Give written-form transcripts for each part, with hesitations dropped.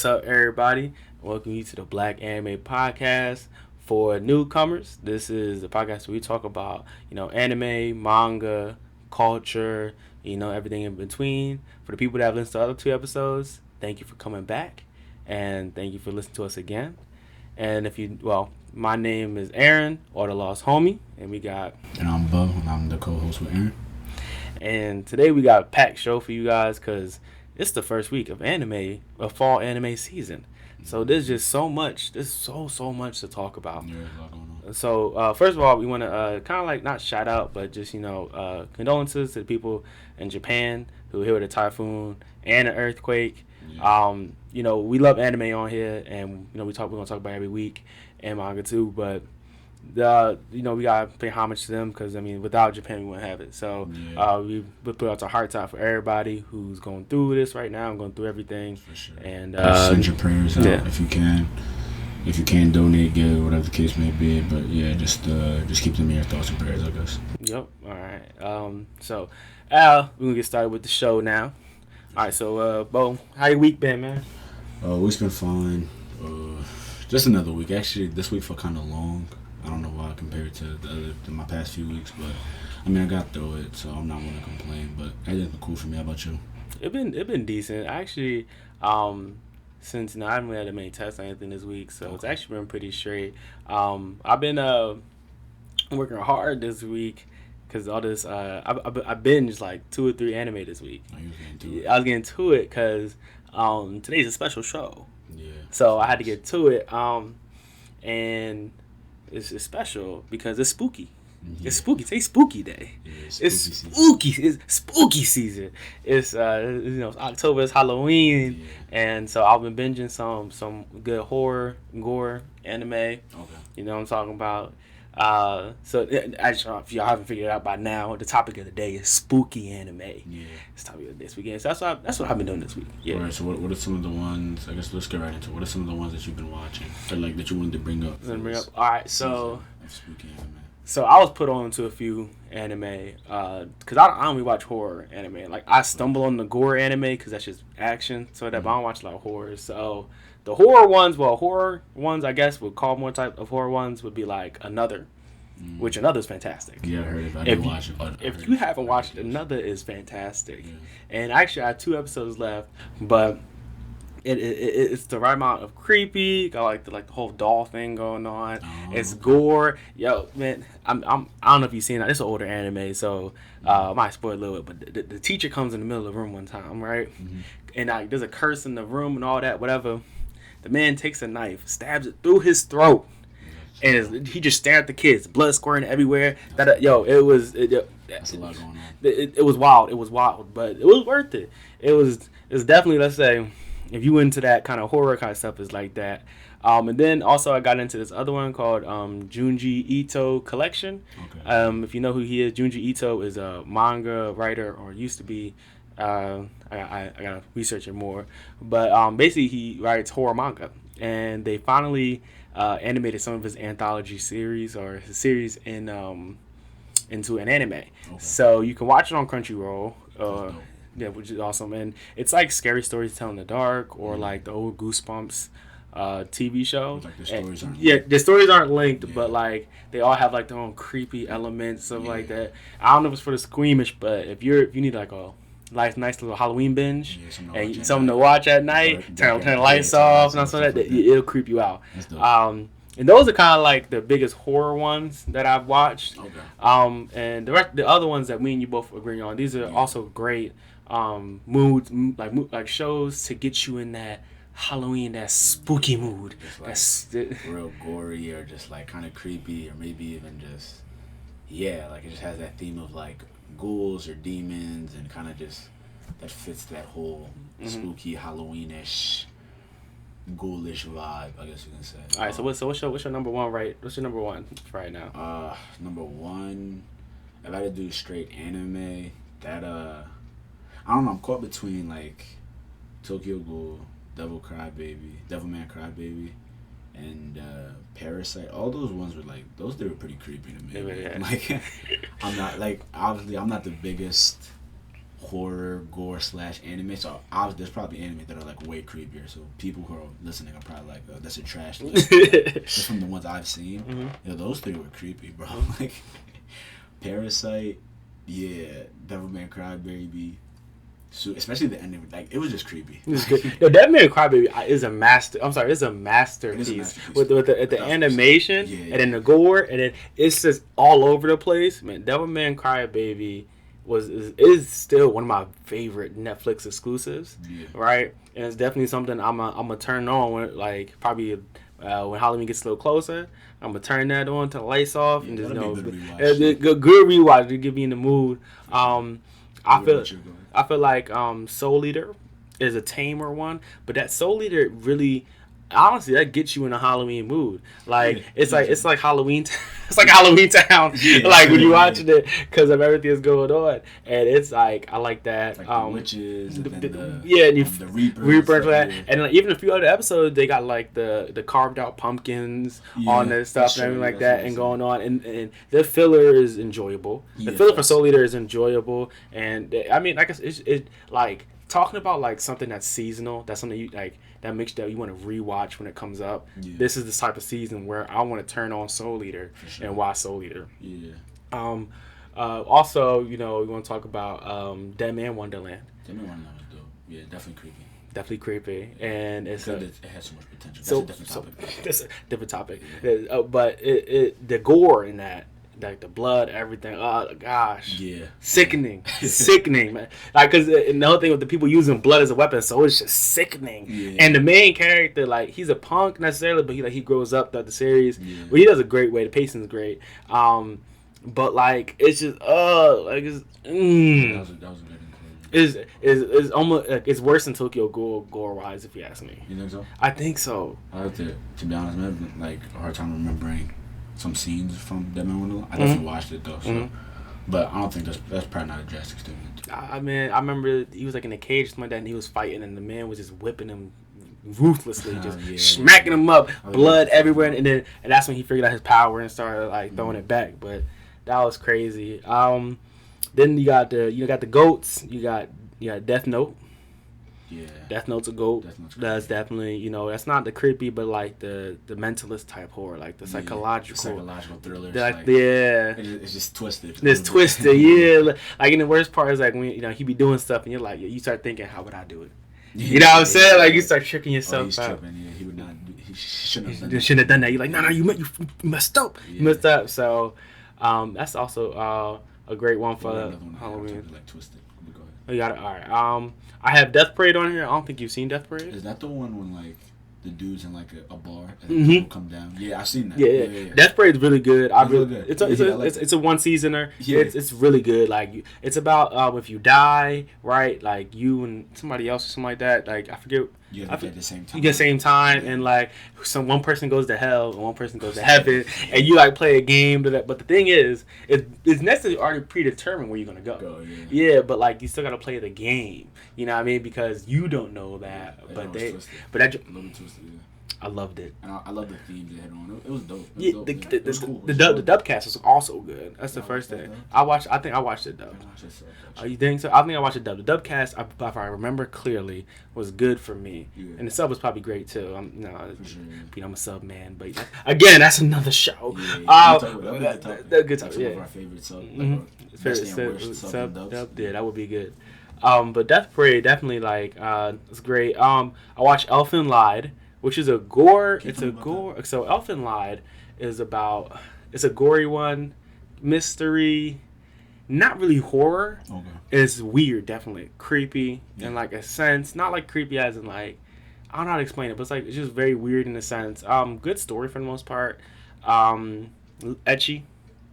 What's up, everybody? Welcome you to the Black Anime Podcast. For newcomers, this is the podcast where we talk about, anime, manga, culture, everything in between. For the people that have listened to the other 2 episodes, thank you for coming back, and thank you for listening to us again. And my name is Aran, or the Lost Homie, and we got... And I'm Bo, and I'm the co-host with Aran. And today we got a packed show for you guys, because it's the first week of fall anime season. So there's just so much. There's so much to talk about. Yeah, there's a lot going on. So first of all, we want to kind of like not shout out, but just condolences to the people in Japan who hit with a typhoon and an earthquake. Yeah. We love anime on here, and we're gonna talk about it every week, and manga too. But we gotta pay homage to them because without Japan we wouldn't have it. So we put out our hearts out for everybody who's going through this right now. I'm going through everything. For sure. And send your prayers out if you can. If you can donate, give, whatever the case may be. But yeah, just keep them in your thoughts and prayers, I guess. Yep. All right. So we're gonna get started with the show now. All right. So Bo, how your week been, man? Week's been fine. Just another week. Actually, this week felt kind of long. I don't know why compared to my past few weeks, but I got through it, so I'm not going to complain. But it's been cool for me. How about you? It been decent. Actually, since I haven't had many tests or anything this week, so It's actually been pretty straight. I've been working hard this week because all this. I binged like 2 or 3 anime this week. Oh, you was getting to it. I was getting to it because today's a special show. Yeah. So I had to get to it. And it's special because it's spooky. Yeah. It's spooky. Today's spooky day. Yeah, it's spooky. It's spooky season. It's it's October. It's Halloween, and so I've been binging some good horror, gore anime. Okay. You know what I'm talking about. So if y'all haven't figured it out by now, the topic of the day is spooky anime. Yeah. It's the topic of this weekend. So that's what I've been doing this week. Yeah. All right. So what are some of the ones? I guess let's get right into it. What are some of the ones that you've been watching, or like that you wanted to bring up? All right. So spooky anime. So I was put on to a few anime because I only watch horror anime. Like I stumble on the gore anime because that's just action. So that but I don't watch a lot of horror. So the horror ones, I guess would call more type of horror ones would be like Another, which Another's fantastic. Yeah, I heard it. I didn't watch it. If you haven't watched it, Another is fantastic. Yeah. And actually I have 2 episodes left, but it's the right amount of creepy. Got the whole doll thing going on. Oh, it's gore. Yo, man, I don't know if you've seen that. It's an older anime, so I might spoil a little bit. But the teacher comes in the middle of the room one time, right? Mm-hmm. And there's a curse in the room and all that, whatever. The man takes a knife, stabs it through his throat, and he just stared at the kids, blood squirting everywhere. That's a lot going on. It was wild. It was wild, but it was worth it. It's definitely, let's say, if you into that kind of horror kind of stuff, is like that. And then also I got into this other one called Junji Ito Collection. Okay. If you know who he is, Junji Ito is a manga writer, or used to be. I gotta research it more, but basically he writes horror manga, and they finally animated some of his anthology series or his series into an anime. Okay. So you can watch it on Crunchyroll. Yeah, which is awesome, and it's like Scary Stories to Tell in the Dark, or like the old Goosebumps TV show. Like the stories aren't the stories aren't linked, but like they all have like their own creepy elements, stuff like that. I don't know if it's for the squeamish, but if you need like a nice little Halloween binge and something to watch at night, turn the lights off and stuff like that, it'll creep you out. And those are kind of like the biggest horror ones that I've watched. Okay. And the other ones that me and you both agree on, these are also great like shows to get you in that Halloween, that spooky mood. That's real gory, or just like kind of creepy, or maybe even just like it just has that theme of like ghouls or demons, and kind of just that fits that whole spooky Halloweenish ghoulish vibe, I guess you can say. All right, so what's your number one What's your number one right now? Number one, if I had to do straight anime, that I don't know, I'm caught between like Tokyo Ghoul, Devilman Crybaby, and Parasyte. All those ones were like, they were pretty creepy to me. Yeah. Like, I'm not like, obviously I'm not the biggest horror, gore / anime. So obviously there's probably anime that are like way creepier. So people who are listening are probably like, oh, that's a trash list. Just from the ones I've seen, those 3 were creepy, bro. Like Parasyte, yeah, Devilman Crybaby. So especially the ending, like it was just creepy. Yo, Deadman Crybaby is a master. I'm sorry, it's a masterpiece with the animation and then the gore, and then it's just all over the place. Man, Devilman Crybaby is still one of my favorite Netflix exclusives, right? And it's definitely something I'm a turn on when like probably when Halloween gets a little closer. I'm gonna turn that on till the lights off and just good rewatch to get me in the mood. I feel like Soul Eater is a tamer one, but that Soul Eater really, honestly, that gets you in a Halloween mood. Like it's like Halloween, it's like Halloween Town. Like when you're watching it because of everything that's going on, and it's like I like that. Like the witches, and the Reaper for that, and like, even a few other episodes they got like the carved out pumpkins on that stuff and everything like that, and going on, and the filler is enjoyable. The filler for Soul Eater is enjoyable, and I mean, like it's like talking about like something that's seasonal, that's something you like. That makes that you want to rewatch when it comes up. Yeah. This is the type of season where I want to turn on Soul Eater and watch Soul Eater. Yeah. Also, we want to talk about Deadman Wonderland. Deadman Wonderland was dope. Yeah, definitely creepy, and it has so much potential. That's a different topic. That's a different topic. Yeah. But the gore in that. Like the blood, everything. Oh gosh, yeah, sickening, man. Like, cause another thing with the people using blood as a weapon, so it's just sickening. Yeah. And the main character, like, he's a punk necessarily, but he grows up throughout the series. Yeah. But he does a great way. The pacing's great. But like it's just like it's. That was a good inclusion. Is almost like it's worse than Tokyo Ghoul gore wise, if you ask me. You think so? I think so. I have to be honest, I'm having like a hard time remembering some scenes from Deadman Wonderland. I definitely watched it though, so but I don't think that's probably not a drastic statement. I mean, I remember he was like in a cage, something like that, and he was fighting, and the man was just whipping him ruthlessly, just smacking him up, blood everywhere, and that's when he figured out his power and started like throwing it back. But that was crazy. Then you got the goats. You got Death Note. Yeah. Death Note's a goat. That's definitely, that's not the creepy, but like the mentalist type horror, like the psychological thriller. Like, yeah. It's just twisted. It's twisted, yeah. Like, and the worst part is like when he be doing stuff and you're like, you start thinking, how would I do it? You know what I'm saying? Like, you start tricking yourself he's out. Tripping, yeah. He would not. He shouldn't have done that. You're like, no, you messed up. Yeah. You messed up. So, that's also a great one for Halloween. Like twisted. Go ahead. You got it. All right. I have Death Parade on here. I don't think you've seen Death Parade. Is that the one when like the dude's in like a bar and then people come down? Yeah, I've seen that. Yeah. Death Parade's really good. It's a one seasoner. Yeah. It's really good. Like it's about if you die, right? Like you and somebody else or something like that. Like I forget. You get at the same time. You get the same time, and like one person goes to hell and one person goes to heaven, and you like play a game. But the thing is, it's necessarily already predetermined where you're gonna go. Yeah, but like you still gotta play the game. You know what I mean? Because you don't know that. I loved it. And I love the themes they had on. It was dope. It was cool. The dubcast was also good. That's the first thing. I think I watched it dub. You think so? I think I watched it dub. The dubcast, if I remember clearly, was good for me. Yeah. And the sub was probably great too. I'm a sub man, but again, that's another show. Good time. Some of our favorite sub. Dub. Yeah, that would be good. But Death Parade definitely it's great. I watched Elfen Lied, which is a gore. It's a gore. So Elfen Lied is it's a gory one, mystery, not really horror. Okay. It's weird, definitely creepy in like a sense. Not like creepy as in like I don't know how to explain it, but it's just very weird in a sense. Good story for the most part. Ecchi.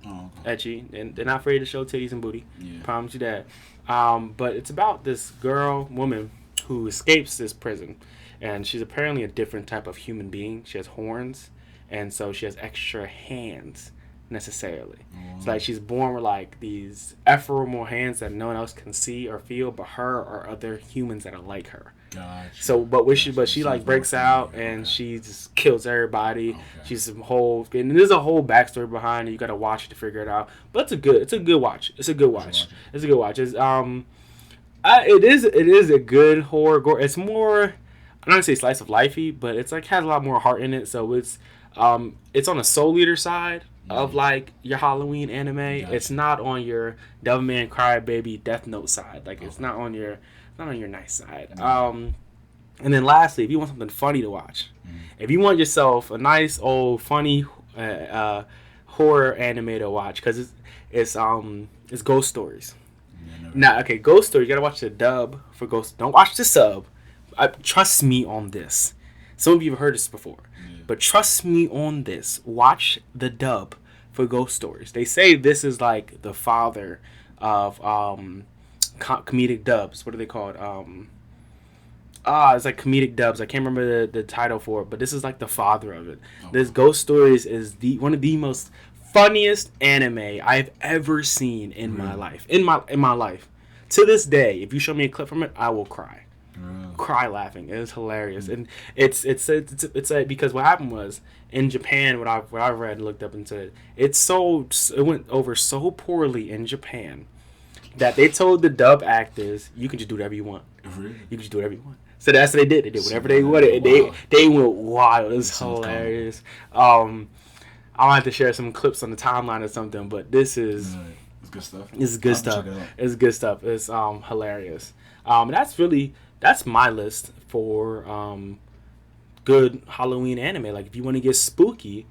Oh, okay. Ecchi, and they're not afraid to show titties and booty. Yeah. Promise you that. But it's about this woman who escapes this prison, and she's apparently a different type of human being. She has horns, and so she has extra hands necessarily. Oh. It's like she's born with like these ephemeral hands that no one else can see or feel, but her or other humans that are like her. Gotcha. So, she like breaks out and she just kills everybody. Okay. She's and there's a whole backstory behind it. You gotta watch it to figure it out. But it's a good watch. It's It is a good horror gore. It's more, I'm not gonna say slice of lifey, but it's like has a lot more heart in it. So it's on the Soul Eater side of like your Halloween anime. Gotcha. It's not on your Devilman Crybaby Death Note side. Like it's not on your nice side. And then lastly, if you want something funny to watch, if you want yourself a nice old funny horror anime to watch, because it's Ghost Stories. Now, okay, Ghost Story. You gotta watch the dub for Ghost. Don't watch the sub. Trust me on this. Some of you have heard this before, but trust me on this. Watch the dub for Ghost Stories. They say this is like the father of comedic dubs. What are they called? It's like comedic dubs. I can't remember the title for it, but this is like the father of it. Okay. This Ghost Stories is one of the most funniest anime I've ever seen in my life. In my life, to this day, if you show me a clip from it, I will cry, cry laughing. It is hilarious, and it's because what happened was in Japan, what I read and looked up into it, it went over so poorly in Japan that they told the dub actors, you can just do whatever you want. You can just do whatever you want. So that's what they did. They did whatever they wanted. Wow. They went wild. It was hilarious. I'll have to share some clips on the timeline or something, but this is it's good stuff. It's good stuff. It's good stuff. It's hilarious. That's my list for good Halloween anime. Like if you want to get spooky,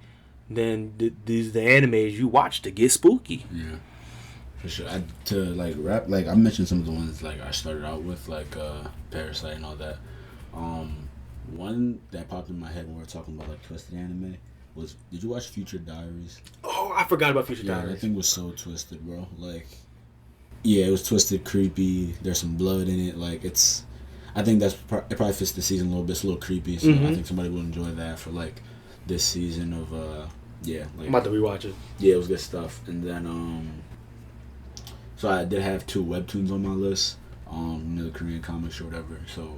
then these are the animes you watch to get spooky. Yeah, for sure. To like rap, like I mentioned some of the ones like I started out with, like Parasyte and all that. One that popped in my head when we were talking about like twisted anime. Did you watch Future Diaries? Oh, I forgot about Future Diaries. That thing was so twisted, bro. Like, yeah, it was twisted, creepy. There's some blood in it. Like, I think it probably fits the season a little bit. It's a little creepy, so I think somebody will enjoy that for like this season of Like, I'm about to rewatch it. Yeah, it was good stuff. And then so I did have 2 webtoons on my list. The Korean comics or whatever. So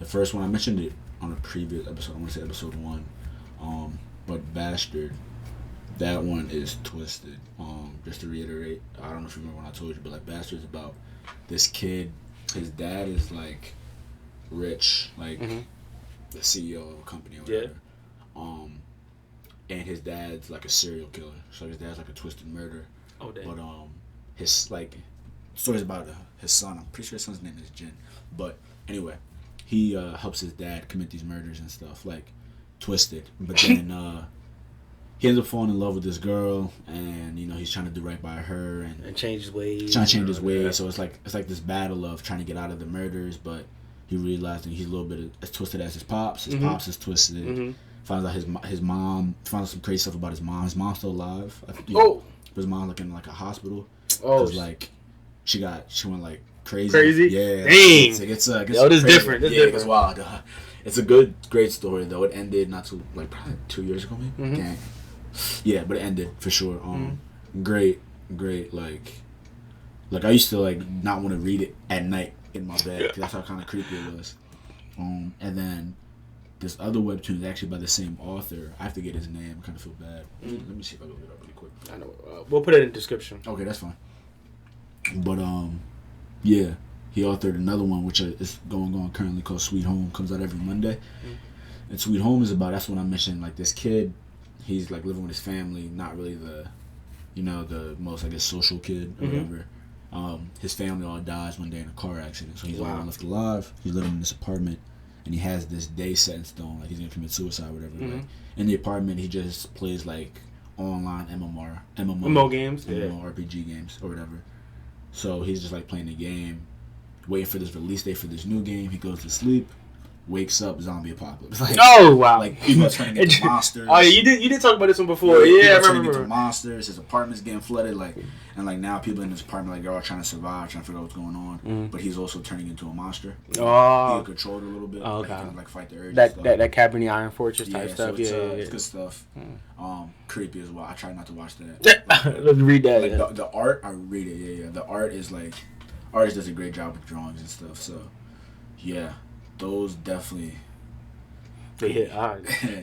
the first one I mentioned it on a previous episode. I want to say episode 1. But Bastard, that one is twisted. Just to reiterate, I don't know if you remember when I told you, but like Bastard's about this kid. His dad is like rich, like the CEO of a company or whatever. Yeah. And his dad's like a serial killer. So his dad's like a twisted murderer. Oh, damn. But his like story's about his son. I'm pretty sure his son's name is Jin. But anyway, he helps his dad commit these murders and stuff. Like. Twisted, but then he ends up falling in love with this girl, and he's trying to do right by her and change his ways. Trying to change his ways, so it's like this battle of trying to get out of the murders, but he realized that he's a little bit as twisted as his pops. His pops is twisted. Finds out his mom. Finds out some crazy stuff about his mom. His mom's still alive. But his mom like in like a hospital. Cause like she went like crazy. Yeah. Dang. It's this different. It's wild. It's a great story though. It ended not too probably 2 years ago maybe. Dang. Yeah, but it ended for sure. Great. Like I used to like not want to read it at night in my bed because that's how kind of creepy it was. And then this other webtoon is actually by the same author. I have to get his name. I kind of feel bad. Let me see if I can look it up really quick. I know. We'll put it in the description. Okay, that's fine. But yeah. He authored another one, which is going on currently, called Sweet Home. Comes out every Monday. And Sweet Home is about, that's what I mentioned, like this kid, he's like living with his family, not really the most, I guess, social kid or whatever. His family all dies one day in a car accident, so he's the only one left alive. He's living in this apartment, and he has this day set in stone, like he's going to commit suicide or whatever. Like, in the apartment, he just plays like online MMO games, RPG games or whatever. So he's just like playing the game, waiting for this release date for this new game. He goes to sleep, wakes up, zombie apocalypse. Like, oh wow! Like people are turning into monsters. Oh, you did talk about this one before. Yeah, I remember. Into monsters. His apartment's getting flooded. And now people in his apartment they're all trying to survive, trying to figure out what's going on. But he's also turning into a monster. Oh, he controlled a little bit. Oh, okay. Kind of fight the urge. That Cabin in the Iron Fortress type stuff. So it's good stuff. Creepy as well. I try not to watch that. Let's read that. Like the art, I read it. Yeah. The art is like. Artist does a great job with drawings and stuff, so yeah, those definitely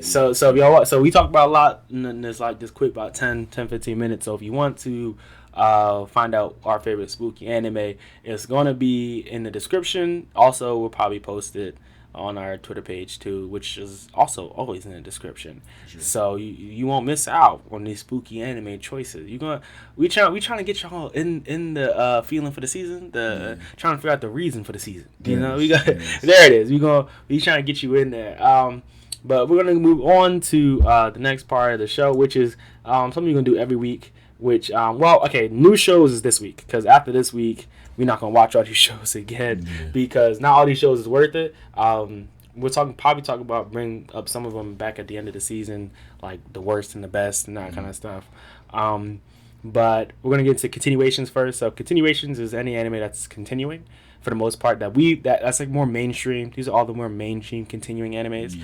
So if y'all, so we talked about a lot in this like this quick about 10-15 minutes. So if you want to find out our favorite spooky anime, it's gonna be in the description. Also, we'll probably post it on our Twitter page too, which is also always in the description. Sure. So you won't miss out on these spooky anime choices. We trying to get y'all in the feeling for the season, trying to figure out the reason for the season. You know, we got there it is. We trying to get you in there. But we're gonna move on to the next part of the show, which is something you're gonna do every week. Which new shows is this week, because after this week we're not gonna watch all these shows again because not all these shows is worth it. We'll probably talk about bring up some of them back at the end of the season, like the worst and the best and that kind of stuff. But we're gonna get into continuations first. So continuations is any anime that's continuing for the most part that's like more mainstream. These are all the more mainstream continuing animes.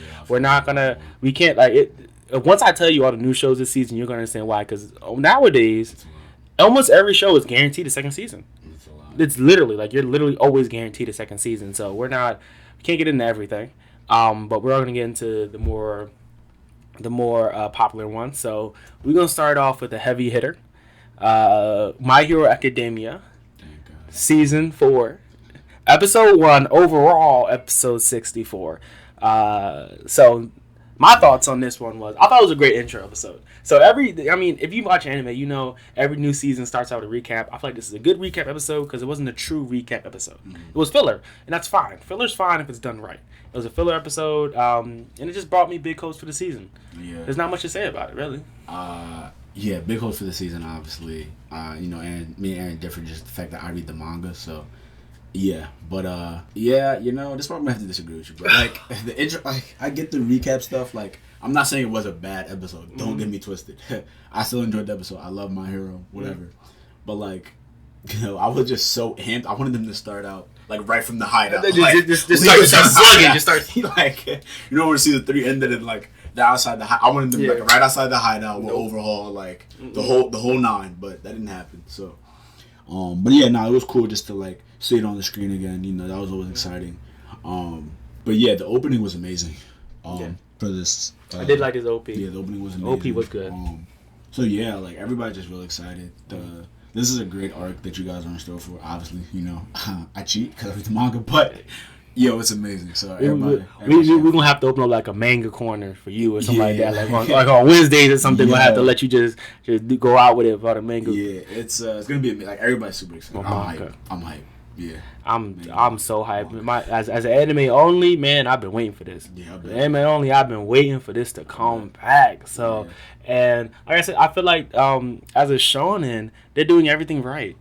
We can't like it. Once I tell you all the new shows this season, you're gonna understand why. Because nowadays, almost every show is guaranteed a second season. It's literally like you're literally always guaranteed a second season. So we can't get into everything, but we're all gonna get into the more popular ones. So we're gonna start off with a heavy hitter, My Hero Academia, season 4, episode 1, overall episode 64. So my thoughts on this one was I thought it was a great intro episode. So if you watch anime, you know every new season starts out with a recap. I feel like this is a good recap episode because it wasn't a true recap episode. It was filler, and that's fine. Filler's fine if it's done right. It was a filler episode, and it just brought me big hopes for the season. Yeah. There's not much to say about it, really. Big hopes for the season, obviously. And me and Aaron differ just the fact that I read the manga, so yeah. But this one I have to disagree with you. But like the intro, like I get the recap stuff. Like I'm not saying it was a bad episode. Don't get me twisted. I still enjoyed the episode. I love My Hero, whatever. But like, I was just so amped. I wanted them to start out like right from the hideout. Just start slugging. Just start like when season 3 ended and like the outside the I wanted them like right outside the hideout with overhaul like the whole 9, but that didn't happen. So, it was cool just to like see it on the screen again. That was always exciting. But yeah, the opening was amazing. For this, I did like his OP. Yeah, the opening was amazing. OP was good. So yeah, like everybody's just really excited. This is a great arc that you guys are in store for. Obviously, I cheat because I read the manga, but it's amazing. So we're gonna have to open up like a manga corner for you or something like that. Like on Wednesdays or something. We'll have to let you just go out with it about a manga. Yeah, it's gonna be like everybody's super excited. I'm hyped. Yeah, I'm so hyped. As an anime only, man, I've been waiting for this. Yeah, anime only, I've been waiting for this to come back. So, and like I said, I feel like as a shonen, they're doing everything right.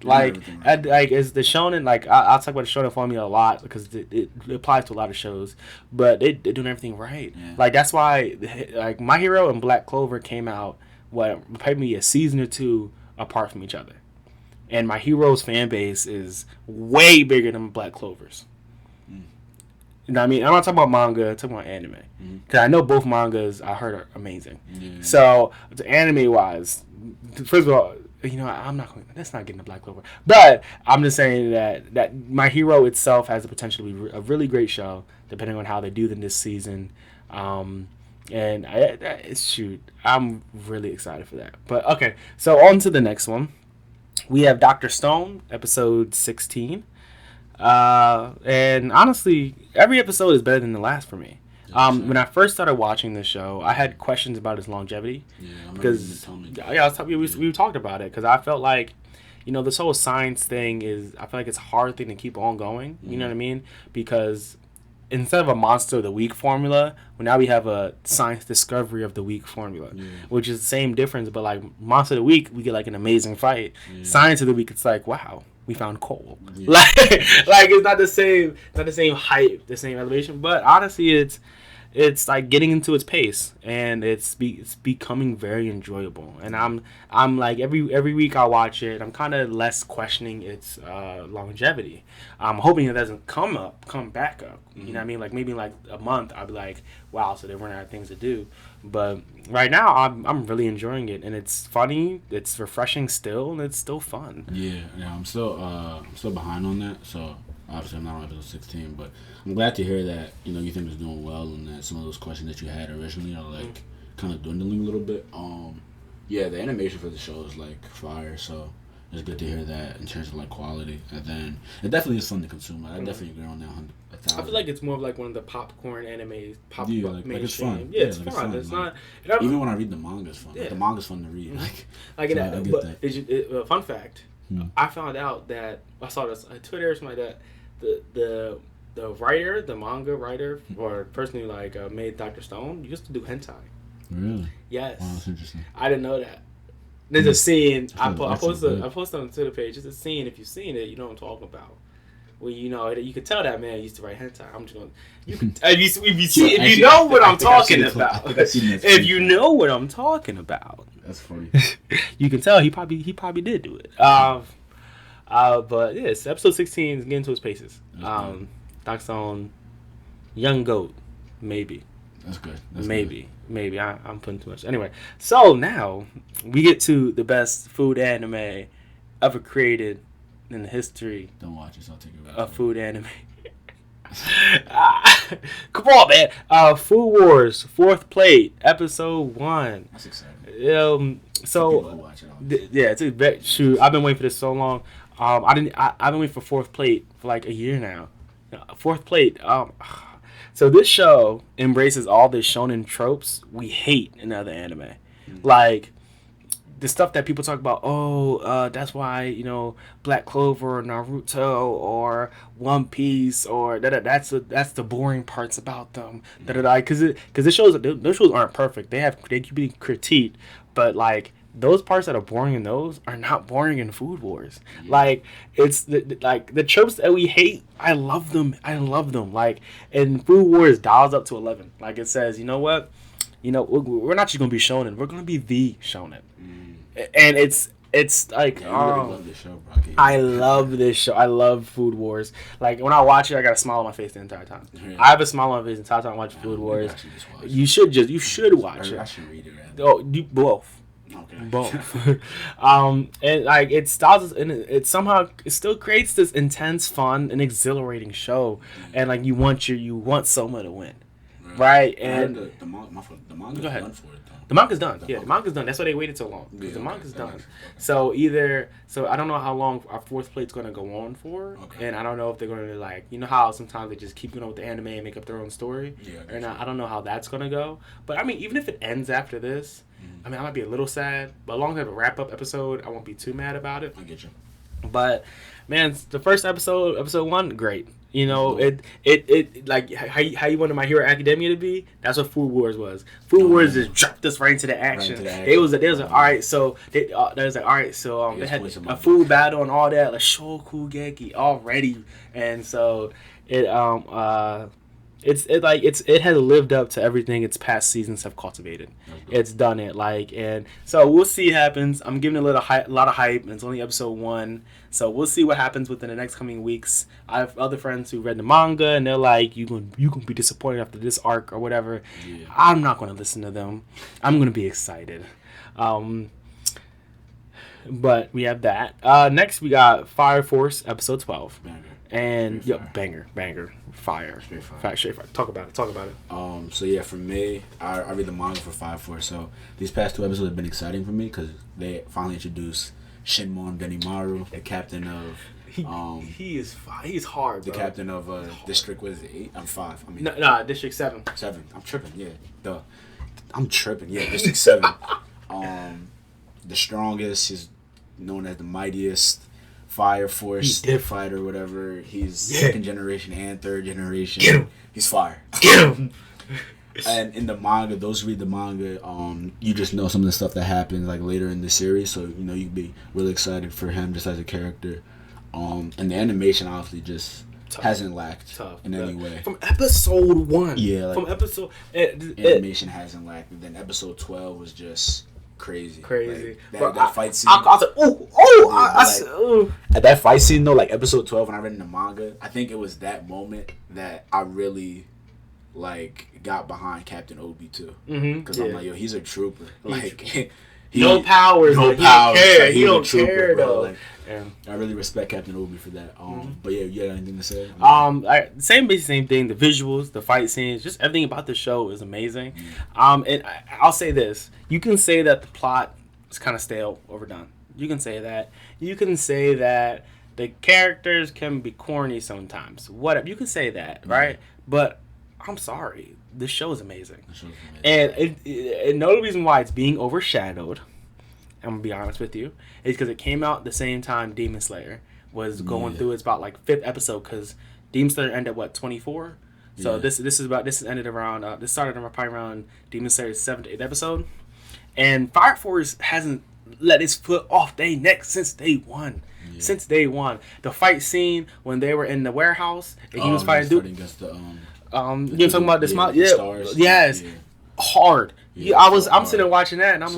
As the shonen, like I'll talk about the shonen formula a lot because it applies to a lot of shows, but they're doing everything right. Yeah. Like that's why, like My Hero and Black Clover came out maybe a season or 2 apart from each other. And My Hero's fan base is way bigger than Black Clover's. You know what I mean? I'm not talking about manga, I'm talking about anime. Because I know both mangas I heard are amazing. Yeah. So, anime-wise, first of all, I'm not going. That's not getting to Black Clover. But I'm just saying that My Hero itself has the potential to be a really great show, depending on how they do them this season. I'm really excited for that. But, okay, so on to the next one. We have Dr. Stone, episode 16. And honestly, every episode is better than the last for me. When I first started watching this show, I had questions about its longevity. We talked about it because I felt like, this whole science thing I feel like it's a hard thing to keep on going. You know what I mean? Because instead of a Monster of the Week formula, now we have a Science Discovery of the Week formula, which is the same difference. But like Monster of the Week, we get like an amazing fight. Science of the Week, it's like, wow, we found coal. Like it's not the same hype, the same elevation. But honestly, it's like getting into its pace, and it's becoming very enjoyable. And I'm like every week I watch it, I'm kind of less questioning its longevity. I'm hoping it doesn't come back up. You know what I mean? Like maybe like a month, I'll be like, wow, so they run out of things to do. But right now, I'm really enjoying it, and it's funny, it's refreshing still, and it's still fun. Yeah, I'm still behind on that. So Obviously, I'm not on episode 16, but I'm glad to hear that you think it's doing well, and that some of those questions that you had originally are like kind of dwindling a little bit. Yeah, the animation for the show is like fire, so it's good to hear that in terms of like quality. And then it definitely is fun to consume. I definitely agree on that. 1,000. I feel like it's more of like one of the popcorn animes. Yeah, like it's fun. Yeah, it's fun. It's like, not. Even when I read the manga, it's fun. Yeah. Like, the manga's fun to read. Like I get that. Fun fact. I found out that I saw this on Twitter or something like that. The writer, the manga writer, or person who like made Dr. Stone used to do hentai. Really? Yes. Wow, that's interesting. I didn't know that. There's a scene. I posted on the Twitter page. It's a scene. If you've seen it, you know what I'm talking about. Well, you could tell that man used to write hentai. I'm just gonna. If you know what I'm talking about. If you know what I'm talking about. That's funny. You can tell he probably did do it. But yes, episode 16 is getting to his paces. Dr. Stone, young goat, maybe. That's good. Maybe. I'm putting too much. Anyway, so now we get to the best food anime ever created in the history. Don't watch it. So I'll take it back. A food anime. Come on, man. Food Wars, 4th plate, episode 1. That's exciting. Shoot, I've been waiting for this so long. I've been waiting for 4th plate for like a year now. 4th plate. So this show embraces all the shonen tropes we hate in other anime. Like the stuff that people talk about, that's why, Black Clover or Naruto or One Piece or that's the boring parts about them. Because those shows aren't perfect. They can be critiqued, but like those parts that are boring in those are not boring in Food Wars. Yeah. Like it's the tropes that we hate. I love them. Like, and Food Wars dials up to 11. Like it says, you know what? We're not just gonna be shonen. We're gonna be the shonen. And it's like love this show, bro. I love this show. I love Food Wars. Like when I watch it, I got a smile on my face the entire time. Yeah. I have a smile on my face the entire time I watch Food Wars. You should watch it. I should read it. You both. Okay. Both. And like it styles and it somehow it still creates this intense, fun, and exhilarating show. And like you want someone to win, right? And the manga's done for it. The manga's done. The manga's done. That's why they waited so long. Because the manga's done. So I don't know how long our 4th plate's going to go on for. Okay. And I don't know if they're going to like, how sometimes they just keep going with the anime and make up their own story. Yeah. Or I don't know how that's going to go. But I mean, even if it ends after this, I might be a little sad. But as long as I have a wrap-up episode, I won't be too mad about it. I get you. But, man, the first episode 1, great. It like how you wanted My Hero Academia to be. That's what Food Wars was. Food Wars just dropped us right into the action. They was like, all right. So they was like, all right. So they had a food battle and all that, like Shokugeki already, and so it has lived up to everything its past seasons have cultivated. It's done it and so we'll see what happens. I'm giving it a lot of hype, and it's only episode 1, so we'll see what happens within the next coming weeks. I have other friends who read the manga, and they're like, you gonna be disappointed after this arc or whatever. Yeah. I'm not gonna listen to them. I'm gonna be excited. But we have that. Next we got Fire Force episode 12. And banger, fire. Straight fire. Talk about it. So yeah, for me, I read the manga for 5-4. So these past 2 episodes have been exciting for me because they finally introduced Shinmon Benimaru, the captain of. He's hard. The bro. Captain of District. What is it? 8? I'm 5. I mean. No, District 7. 7. I'm tripping. Yeah. I'm tripping. Yeah, District 7. The strongest. He's known as the mightiest. Fire Force fighter, whatever. He's 2nd generation and 3rd generation. Get him. He's fire. Get him. And in the manga, those who read the manga, you just know some of the stuff that happens like later in the series, so you'd be really excited for him just as a character. And the animation honestly just hasn't lacked in any way. From episode 1. Yeah, from episode animation hasn't lacked. And then episode 12 was just crazy. Like, that fight scene. I was like, at that fight scene though, like episode 12 when I read in the manga, I think it was that moment that I really got behind Captain Obi too. Because I'm like, yo, he's a trooper. No powers. No powers. He don't care though. And I really respect Captain Obi for that. But yeah, you got anything to say? Same thing. The visuals, the fight scenes, just everything about the show is amazing. And I'll say this: you can say that the plot is kind of stale, overdone. You can say that. You can say that the characters can be corny sometimes. Whatever, you can say that, right? But I'm sorry, this show is amazing. And the only reason why it's being overshadowed, I'm gonna be honest with you, is because it came out the same time Demon Slayer was going through its about like 5th episode. Because Demon Slayer ended what 24. So this ended around this started probably around Demon Slayer's 7th to 8th episode, and Fire Force hasn't let its foot off their neck since day one. Yeah. Since day one, the fight scene when they were in the warehouse and he was fighting against the you're talking about the smile, stars. Yes, hard. Yeah, I'm sitting there watching that and I'm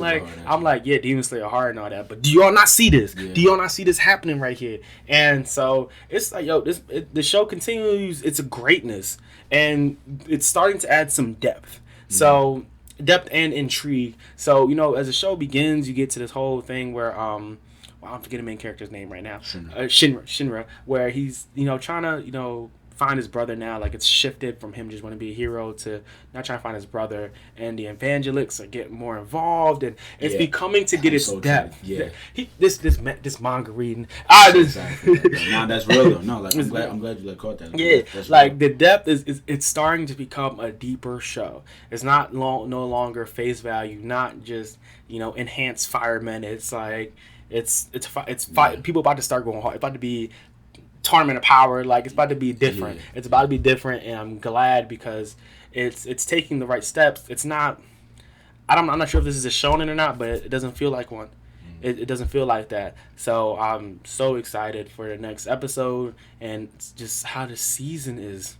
like, yeah, Demon Slayer hard and all that, but do y'all not see this? Yeah. Do y'all not see this happening right here? And so it's like, the show continues its greatness and it's starting to add some depth. Mm-hmm. So depth and intrigue. So as the show begins, you get to this whole thing where I'm forgetting the main character's name right now. Shinra, where he's trying to find his brother now. Like, it's shifted from him just want to be a hero to not trying to find his brother, and the evangelists are getting more involved, and it's becoming to get its depth. Yeah, this manga reading. No, that's real though. No, like I'm glad you caught that. Yeah, that's like real. The depth is it's starting to become a deeper show. It's not no longer face value, not just enhanced firemen. It's like it's people about to start going hard. It's about to be Tournament of Power, like it's about to be different. Yeah. It's about to be different, and I'm glad because it's taking the right steps. It's not. I'm not sure if this is a shonen or not, but it doesn't feel like one. It doesn't feel like that. So I'm so excited for the next episode and just how the season is.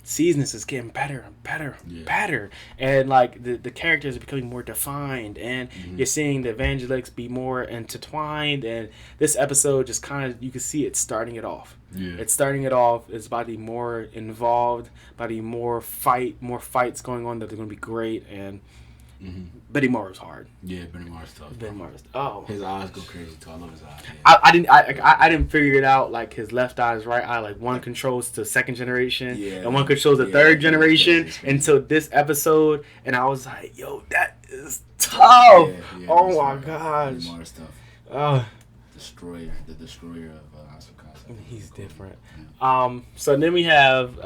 Season is getting better and better and better, and like the characters are becoming more defined, and you're seeing the evangelists be more intertwined, and this episode just kind of, you can see it starting it off. It's starting it off. It's about to be more involved, about to be more fights going on that are going to be great, and Betty Moore's hard. Yeah, Betty Moore's tough. Betty Moore's. Oh, his eyes go crazy too. I love his eyes. Yeah. I didn't figure it out. Like his left eye, his right eye. Like one controls the 2nd generation, and one controls the 3rd generation. Until this episode, and I was like, "Yo, that is tough." Oh my gosh. Betty Moore's tough. The destroyer of Asukasa. He's different. So then we have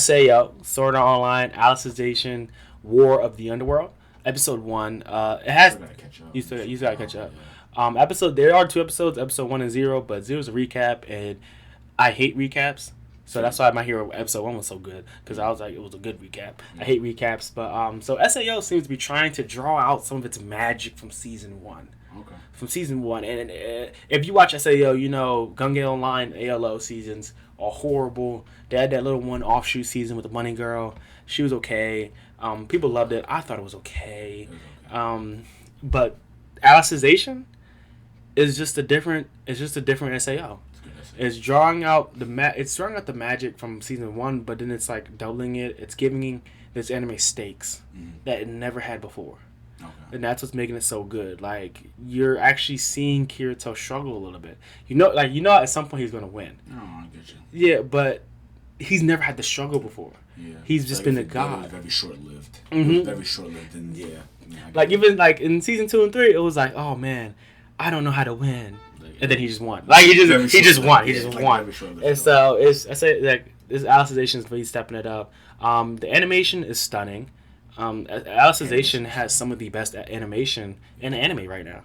SAO, Sword Art Online, Alicization, War of the Underworld. Episode 1, it has. You still gotta catch up. There are 2 episodes, episode 1 and 0, but 0 is a recap, and I hate recaps, so that's why My Hero episode 1 was so good, because I was like, it was a good recap. I hate recaps, but so SAO seems to be trying to draw out some of its magic from season 1. Okay. From season 1, and if you watch SAO, Gun Gale Online ALO seasons are horrible. They had that little one offshoot season with the Bunny Girl. She was okay. People loved it. I thought it was okay. But Alicization is just a different. It's just a different SAO. It's drawing out the magic from season 1, but then it's like doubling it. It's giving this anime stakes that it never had before. Okay. And that's what's making it so good. Like, you're actually seeing Kirito struggle a little bit. At some point he's gonna win. Oh, I get you. Yeah, but he's never had the struggle before. Yeah. He's just been a god. It was very short-lived. Very short-lived, and even in season 2 and 3, it was like, oh man, I don't know how to win, and then he just won. Like he just won. And so I say like this Alicization is really stepping it up. The animation is stunning. Alicization has some of the best animation in anime right now.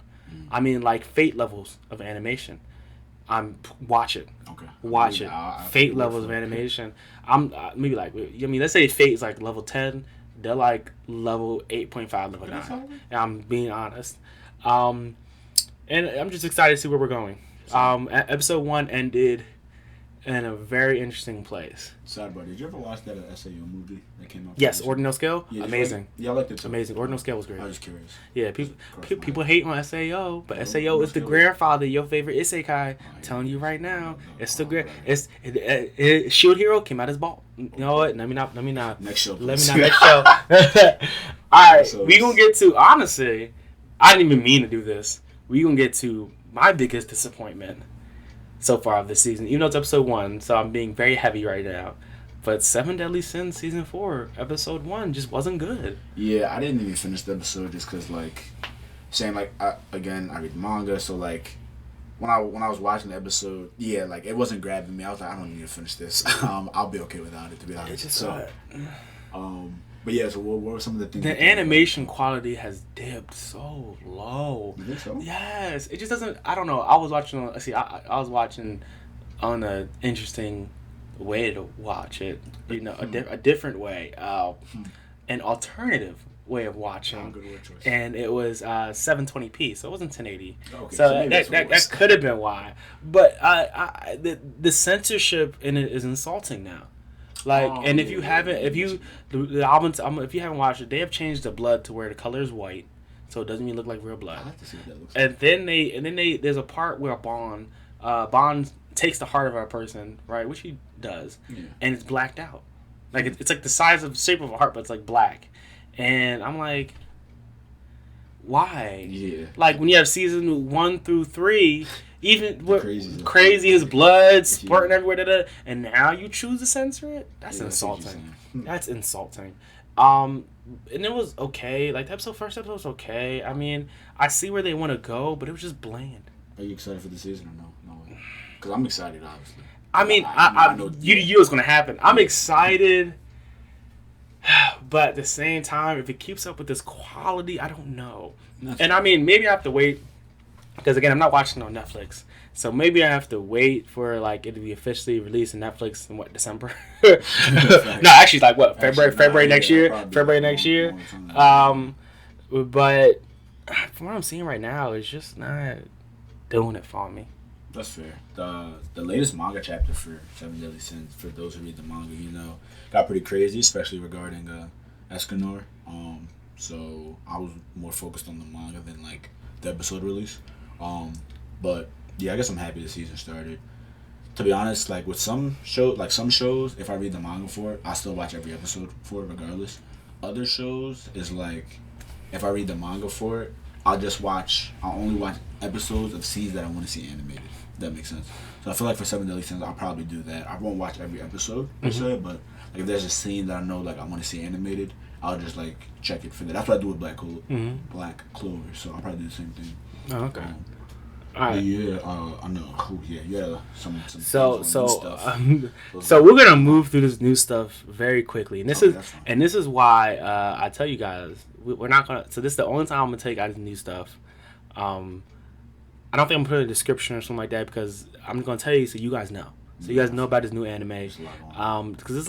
I mean, like Fate levels of animation. Watch it. Okay. Watch it. Fate levels of animation. Maybe let's say Fate is like level 10. They're like level 8.5, level 9. And I'm being honest. And I'm just excited to see where we're going. Episode 1 ended in a very interesting place. Sidebar, did you ever watch that SAO movie that came out? Yes, Ordinal Scale. Yeah, amazing. I liked it too. Amazing. Ordinal Scale was great. I was just curious. Yeah, people hate on SAO, but SAO is the grandfather, your favorite isekai. Telling you right now, it's still great. Shield Hero came out as ball. You know what? Let me not. Next show. Next show. All right, we gonna get to, honestly, I didn't even mean to do this. We gonna get to my biggest disappointment. so far of this season. Even though it's episode 1, so I'm being very heavy right now. But Seven Deadly Sins season 4, episode 1 just wasn't good. Yeah, I didn't even finish the episode just because, like, same, like, I read the manga, so, like, when I was watching the episode, yeah, like, it wasn't grabbing me. I was like, I don't need to finish this. I'll be okay without it, to be honest. But yeah, so what were some of the things? The animation quality has dipped so low. You think so? Yes, it just doesn't. I don't know. I was watching. I was watching on an interesting way to watch it. You know, a different way, an alternative way of watching. Good word choice. And it was 720p, so it wasn't 1080. Okay, so that could have been why. But the censorship in it is insulting now. Like, and if you haven't, if you haven't watched it, they have changed the blood to where the color is white, so it doesn't even look like real blood. I like to see what that looks like. And then there's a part where Bond takes the heart of a person, right, which he does, and it's blacked out. Like it's like the size of shape of a heart, but it's like black, and I'm like, why? Yeah. Like when you have season 1 through 3. Even crazy his blood spurting everywhere, and now you choose to censor it? That's insulting. That's insulting. And it was okay. Like the first episode was okay. I mean, I see where they want to go, but it was just bland. Are you excited for the season or no? No. Because I'm excited, obviously. I mean, I know you know what's gonna happen. I'm excited, but at the same time, if it keeps up with this quality, I don't know. And I mean, maybe I have to wait. Because again, I'm not watching it on Netflix, so maybe I have to wait for like it to be officially released in Netflix in December? No, actually, like what February next year. February next year. But from what I'm seeing right now, it's just not doing it for me. That's fair. The latest manga chapter for Seven Deadly Sins, for those who read the manga, got pretty crazy, especially regarding Escanor. So I was more focused on the manga than like the episode release. But yeah, I guess I'm happy the season started. To be honest, like with some shows, if I read the manga for it, I still watch every episode for it regardless. Other shows is like, if I read the manga for it, I'll only watch episodes of scenes that I want to see animated. If that makes sense. So I feel like for Seven Deadly Sins, I'll probably do that. I won't watch every episode per se, but like if there's a scene that I know like I want to see animated, I'll just like check it for that. That's what I do with Black Clover. So I'll probably do the same thing. Oh, okay. All right. Yeah, I know. Yeah, some so stuff. So we're gonna move through this new stuff very quickly, and this is why I tell you guys we're not gonna. So this is the only time I'm gonna take out this new stuff. I don't think I'm gonna put a description or something like that because I'm gonna tell you so you guys know. So you guys know about this new anime. Because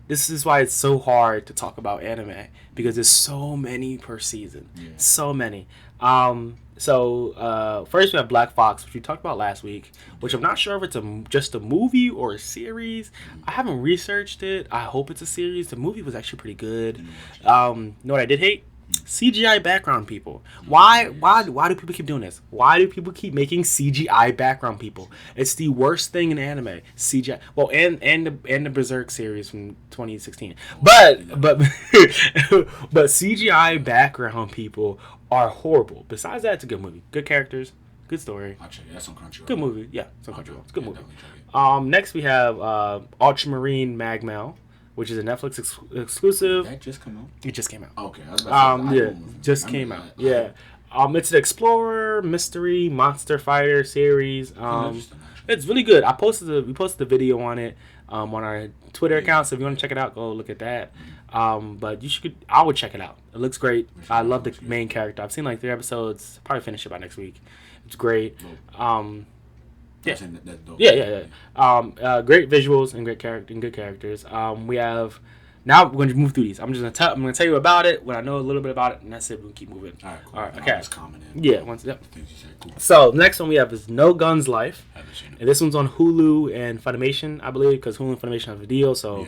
this is why it's so hard to talk about anime because there's so many per season. Yeah. So many. So first we have Black Fox, which we talked about last week, which I'm not sure if it's just a movie or a series. I haven't researched it. I hope it's a series. The movie was actually pretty good. You know what I did hate? CGI background people. Why do people keep doing this? Why do people keep making CGI background people? It's the worst thing in anime. CGI. Well, and the Berserk series from 2016. But CGI background people are horrible. Besides that, it's a good movie. Good characters. Good story. I'll check it. That's on Crunchyroll. Good movie. Yeah, it's on Crunchyroll. It's a good movie. Next we have Ultramarine Magmel, which is a Netflix exclusive. Did that just come out? It just came out. Okay. I was about to say, just came out. Yeah. It's an explorer mystery monster fighter series. It's really good. We posted the video on it on our Twitter account. So if you want to check it out, go look at that. But I would check it out. It looks great. I love the main character. I've seen like 3 episodes. Probably finish it by next week. It's great. Yeah. Great visuals and good characters. We have. Now we're going to move through these. I'm going to tell you about it when I know a little bit about it, and that's it. We'll keep moving. All right. Cool. All right. Okay. Just comment in. Yeah. Cool. So next one we have is No Guns Life, and this one's on Hulu and Funimation, I believe, because Hulu and Funimation have a deal. So,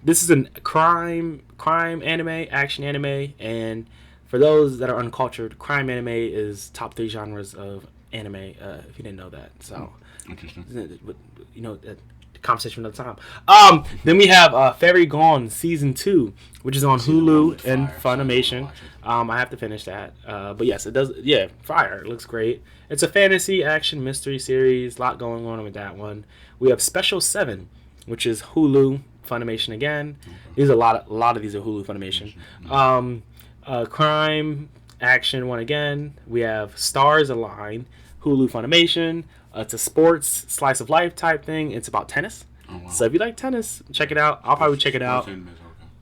this is a crime anime, action anime, and for those that are uncultured, crime anime is top 3 genres of anime. If you didn't know that, so interesting. You know that conversation another time. Then we have Fairy Gone Season 2, which is on Hulu and Funimation. I have to finish that. But yes, it does. Yeah, fire. It looks great. It's a fantasy action mystery series. A lot going on with that one. We have Special 7, which is Hulu, Funimation again. These are a lot of these are Hulu, Funimation. Crime action one again. We have Stars Align, Hulu, Funimation. It's a sports slice of life type thing. It's about tennis. Oh, wow. So if you like tennis, check it out. I'll probably check it out.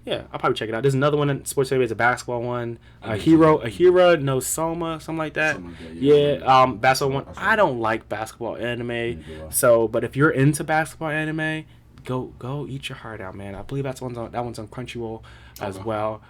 Yeah, I'll probably check it out. There's another one in sports anime. It's a basketball one. Ahira no Soma, something like that. Yeah, basketball one. I don't like basketball anime. So, but if you're into basketball anime, go eat your heart out, man. I believe that one's on Crunchyroll as well.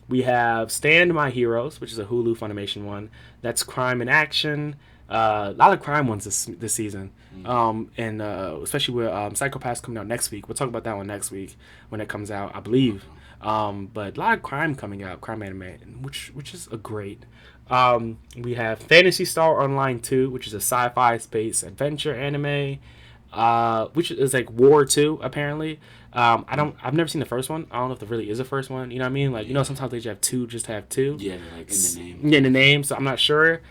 We have Stand My Heroes, which is a Hulu Funimation one. That's crime and action. A lot of crime ones this season, and especially with Psychopaths coming out next week. We'll talk about that one next week when it comes out, I believe. But a lot of crime coming out, crime anime, which is a great. We have Phantasy Star Online 2, which is a sci-fi space adventure anime, which is like War 2 apparently. I've never seen the first one. I don't know if there really is a first one. You know what I mean? Like, sometimes they just have two just to have two. Yeah, like in the name. Yeah, in the name. So I'm not sure.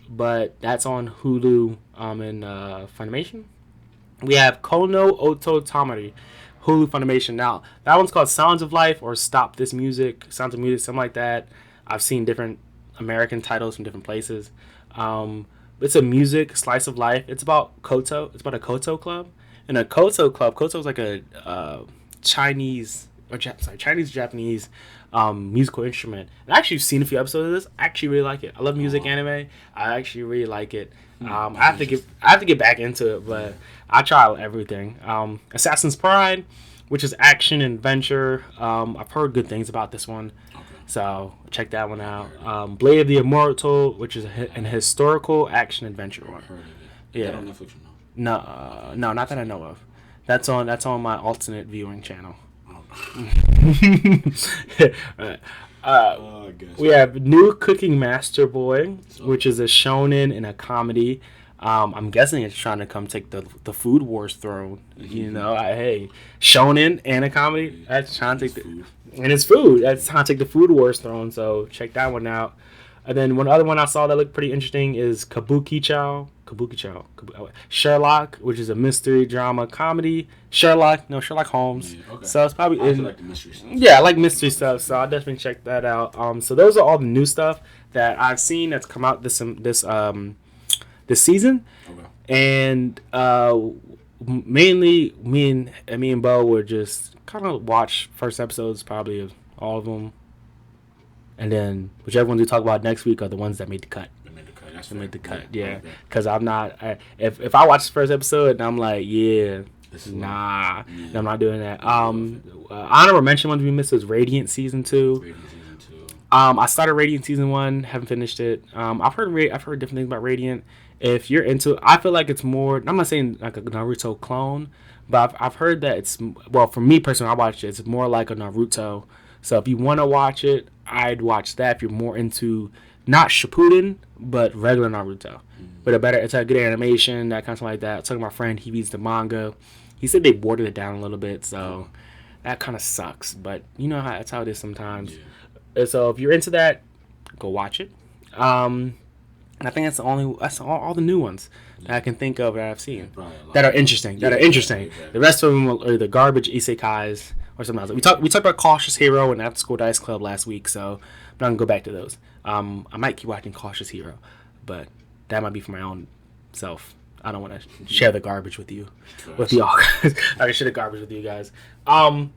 But that's on Hulu and Funimation. We have Kono Oto Tamari, Hulu Funimation. Now, that one's called Sounds of Life or Stop This Music, Sounds of Music, something like that. I've seen different American titles from different places. It's a music slice of life. It's about Koto. It's about a Koto club. And a Koto club, Koto is like a Chinese-Japanese musical instrument. And I actually seen a few episodes of this. I actually really like it. I love music anime. I actually really like it. I have to get back into it, but I try everything. Assassin's Pride, which is action and adventure. I've heard good things about this one, so check that one out. Blade of the Immortal, which is an historical action adventure one. Yeah. That on Netflix? No, not that I know of. That's on my alternate viewing channel. We have New Cooking Master Boy, which is a shonen and a comedy. I'm guessing it's trying to come take the Food Wars throne. Hey, shonen and a comedy. That's trying to take and it's food. That's trying to take the Food Wars throne. So check that one out. And then one other one I saw that looked pretty interesting is Kabuki-Chow, Sherlock, which is a mystery drama comedy. Sherlock Holmes. Yeah, okay. So it's probably I like the mystery stuff. Yeah, I like mystery stuff, so I'll definitely check that out. So those are all the new stuff that I've seen that's come out this season. Okay. And mainly me and Bo would just kind of watch first episodes probably of all of them. And then whichever ones we talk about next week are the ones that made the cut. They made the cut, yeah. Because I'm not. If I watch the first episode and I'm like, I'm not doing that. Honorable mention ones we missed was Radiant Season 2. I started Radiant Season 1, haven't finished it. I've heard different things about Radiant. If you're into it, I feel like it's more. I'm not saying like a Naruto clone, but I've heard that it's for me personally, I watched it. It's more like a Naruto. So if you want to watch it, I'd watch that. If you're more into not Shippuden, but regular Naruto. But it's a good animation, that kind of stuff like that. I was talking to my friend, he reads the manga. He said they watered it down a little bit, so that kind of sucks. But that's how it is sometimes. Yeah. And so if you're into that, go watch it. And I think that's all the new ones that I can think of that I've seen that are interesting. The rest of them are the garbage isekais or something else. We talked about Cautious Hero and After School Dice Club last week, so I'm not gonna go back to those. I might keep watching Cautious Hero, but that might be for my own self. I don't want to share the garbage with you, with y'all. I can share the garbage with you guys. So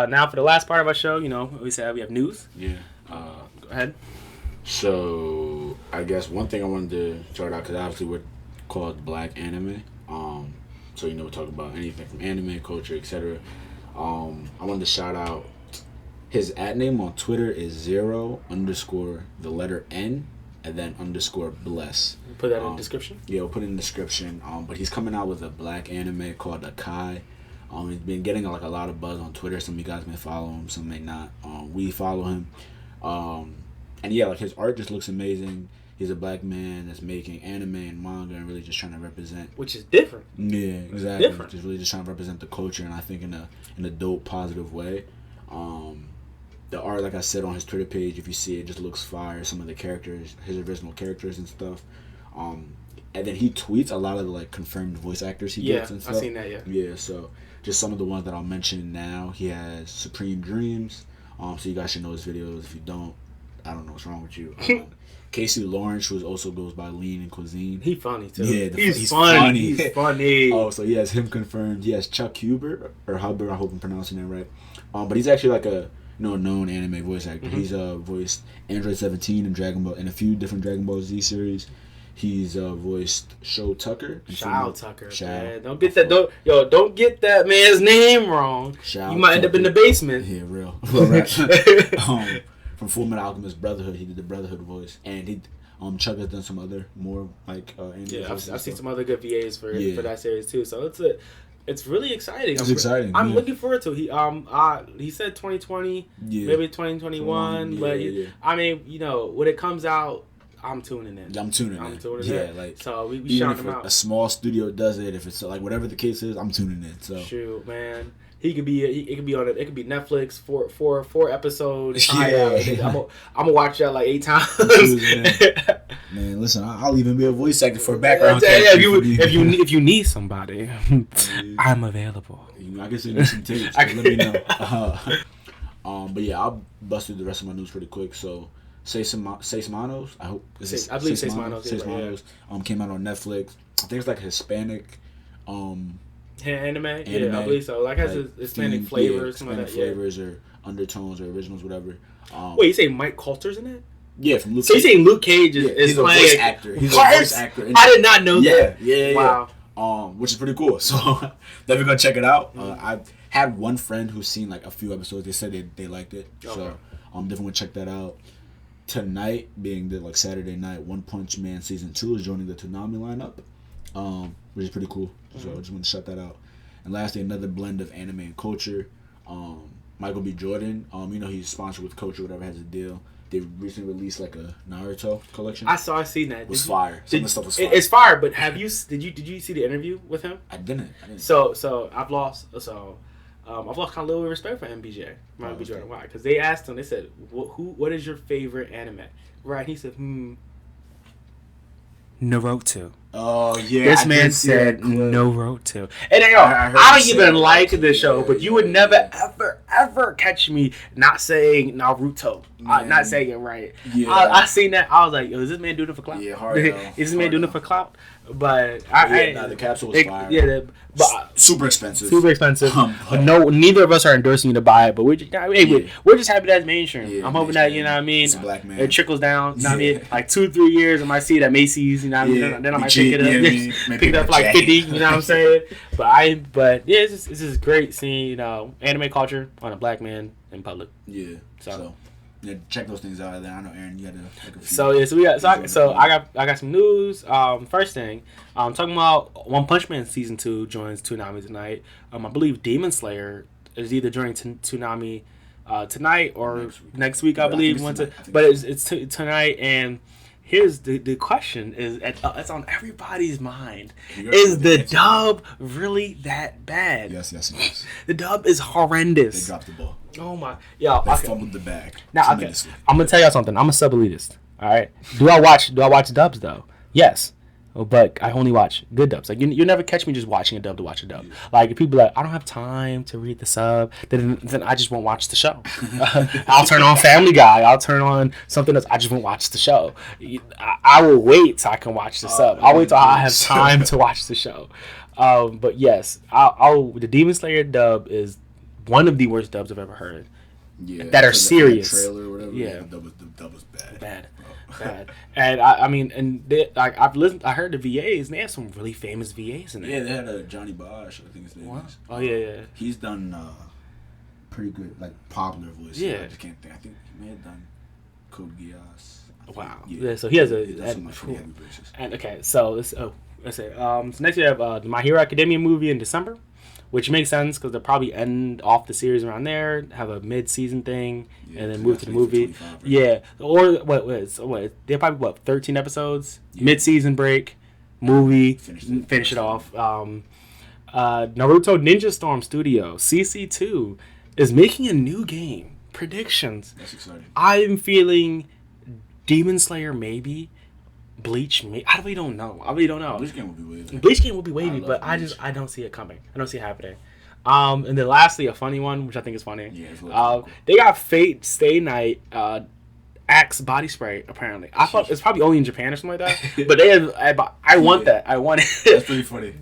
now for the last part of our show, we said we have news. Yeah. Go ahead. So I guess one thing I wanted to start out, because obviously we're called Black Anime. So we're talking about anything from anime, culture, etc. I wanted to shout out his @name on Twitter is 0_N and then _bless. Put that in the description? Yeah, we'll put it in the description. But he's coming out with a black anime called Akai. He's been getting a lot of buzz on Twitter. Some of you guys may follow him, some may not. We follow him. And yeah, his art just looks amazing. he's a black man that's making anime and manga and really just trying to represent. Which is different. Yeah, exactly. Different. Just really just trying to represent the culture, and I think in a dope, positive way. The art, like I said on his Twitter page, if you see it, just looks fire. Some of the characters, his original characters and stuff. And then he tweets a lot of the like confirmed voice actors he gets and stuff. I've seen that. Yeah. Yeah, so just some of the ones that I'll mention now. He has Supreme Dreams. So you guys should know his videos. If you don't, I don't know what's wrong with you. Casey Lawrence, who also goes by Lean and Cuisine. He funny too. Yeah, he's funny. He's funny. Oh, so he has him confirmed. He has Chuck Huber or Huber. I hope I'm pronouncing that right. But he's actually like a known anime voice actor. Mm-hmm. He's voiced Android 17 in Dragon Ball in a few different Dragon Ball Z series. He's voiced Sho Tucker. Tucker. Man. Don't get that. Don't get that man's name wrong. You might end up in the basement. Yeah, real. From Fullmetal Alchemist Brotherhood, he did the Brotherhood voice, and he Chuck has done some other more like anime. Yeah, I've seen some other good VAs for that series too. So it's really exciting. It's exciting. I'm looking forward to it. He said 2020, maybe 2021, but I mean, when it comes out, I'm tuning in. I'm tuning in. Yeah, like so we even shout if him out. A small studio does it, if it's like whatever the case is, I'm tuning in. So shoot, man. He could be. It could be on. It could be Netflix. Four episodes. Yeah. I'm gonna watch that like 8 times. Man, listen, I'll even be a voice actor for a background. If you need somebody, I'm available. I guess you need some tips. Let me know. But yeah, I'll bust through the rest of my news pretty quick. So, Seis Manos. I believe Seis Manos. Came out on Netflix. I think it's like Hispanic. Anime, yeah, I believe so. Like has Hispanic flavors, Hispanic flavors or undertones or originals, whatever. Wait, you say Mike Coulter's in it? Yeah, from Luke. So you saying Luke Cage is a playing voice actor? He's a voice actor. I did not know that. Yeah. Wow. Which is pretty cool. So definitely gonna check it out. I've had one friend who's seen like a few episodes. They said they liked it. Okay. So definitely gonna check that out. Tonight, being the Saturday night, One Punch Man season 2 is joining the Toonami lineup, which is pretty cool. So I just want to shout that out. And lastly, another blend of anime and culture. Michael B. Jordan, he's sponsored with Culture, whatever, has a deal. They recently released like a Naruto collection. I seen that. It was fire. Some of the stuff was fire. It's fire, but did you see the interview with him? I didn't. So I've lost kind of a little respect for MBJ. Michael B. Jordan. Why? Because they asked him. They said, "What is your favorite anime?" Right? He said, Naruto. Oh yeah, this man said Naruto, and I don't even like the show, but you would never ever catch me not saying Naruto, not saying it right. Yeah. I seen that. I was like, yo, is this man doing it for clout? Yeah, hard. Is this man doing it for clout? But the capsule was fire. Yeah, but super expensive. Neither of us are endorsing you to buy it, but we're just happy that's mainstream. Yeah, I'm hoping that it's a black man. It trickles down. You know what I mean? Like 2-3 years, I might see it at Macy's. You know what I mean? Then I might pick it up. Pick it up for like 50. You know what I'm saying? But it's just great seeing anime culture on a black man in public. Yeah. So yeah, check those things out. Then I know Aaron, you had to take a few. So I got some news. First thing, talking about One Punch Man season 2 joins Toonami tonight. I believe Demon Slayer is either joining Toonami tonight or next week. I believe. But it's tonight. And here's the question: it's on everybody's mind. Is the dub really that bad? Yes. The dub is horrendous. They dropped the ball. Oh my! They fumbled the bag. Now, I'm gonna tell y'all something. I'm a sub-elitist. All right. Do I watch dubs though? Yes, but I only watch good dubs. Like you never catch me just watching a dub to watch a dub. Yeah. Like if people are like, I don't have time to read the sub, then I just won't watch the show. I'll turn on Family Guy. I'll turn on something else. I just won't watch the show. I will wait till I can watch the sub. I'll wait till I have time to watch the show. But yes, the Demon Slayer dub is one of the worst dubs I've ever heard. Yeah, that are serious. Trailer or whatever. Yeah, the dub was bad. Bad. And I heard the VAs, and they have some really famous VAs in there. Yeah, they had Johnny Bosch, I think his name is. Oh yeah. He's done pretty good, like popular voices. Yeah, I just can't think. I think he may have done Code Geass. Wow. Yeah, so he has and okay, so let's say so next we have the My Hero Academia movie in December. which makes sense because they'll probably end off the series around there, have a mid-season thing, and then move to the movie. Right? Yeah, or what? They're probably 13 episodes, mid-season break, movie, finish it off. Naruto Ninja Storm Studio CC2 is making a new game. Predictions. That's exciting. I'm feeling Demon Slayer maybe. Bleach, I really don't know. Bleach game will be wavy. Bleach game will be wavy, but Bleach. I don't see it coming. I don't see it happening. And then lastly, a funny one, which I think is funny. Yeah, they got Fate Stay Night Axe body spray. Apparently, I thought it's probably only in Japan or something like that. But they have. I want that. I want it. That's pretty funny.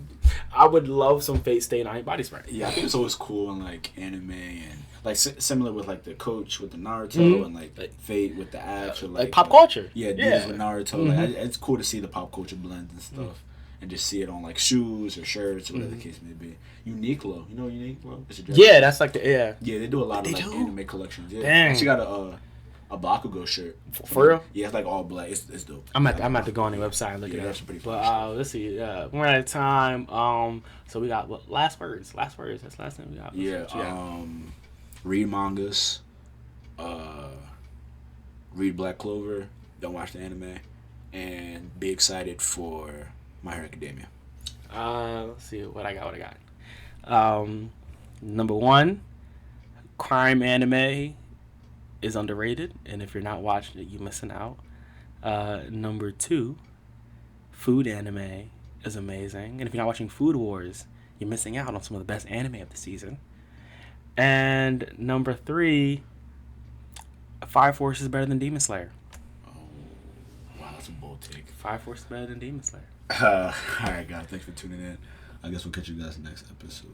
I would love some Fate Stay Night body spray. Yeah, I think it's always cool in like anime and. Like similar with like the coach with the Naruto and like Fate with the Axe or like pop culture. Yeah, with Naruto. Like it's cool to see the pop culture blends and stuff, and just see it on like shoes or shirts or whatever the case may be. Uniqlo, you know Uniqlo? Yeah, that's like Yeah, they do a lot of like anime collections. Yeah, dang. She got a Bakugo shirt. For real? Yeah, it's like all black. It's dope. I'm at to go on the website and look at it. But let's see. We're out of time. So we got last words. That's the last thing we got. Read mangas, read Black Clover, don't watch the anime, and be excited for My Hero Academia. Let's see what I got. Number 1, crime anime is underrated, and if you're not watching it, you're missing out. Number 2, food anime is amazing, and if you're not watching Food Wars, you're missing out on some of the best anime of the season. And number 3, Fire Force is better than Demon Slayer. Oh, wow, that's a bold take. Fire Force is better than Demon Slayer. All right, guys, thanks for tuning in. I guess we'll catch you guys next episode.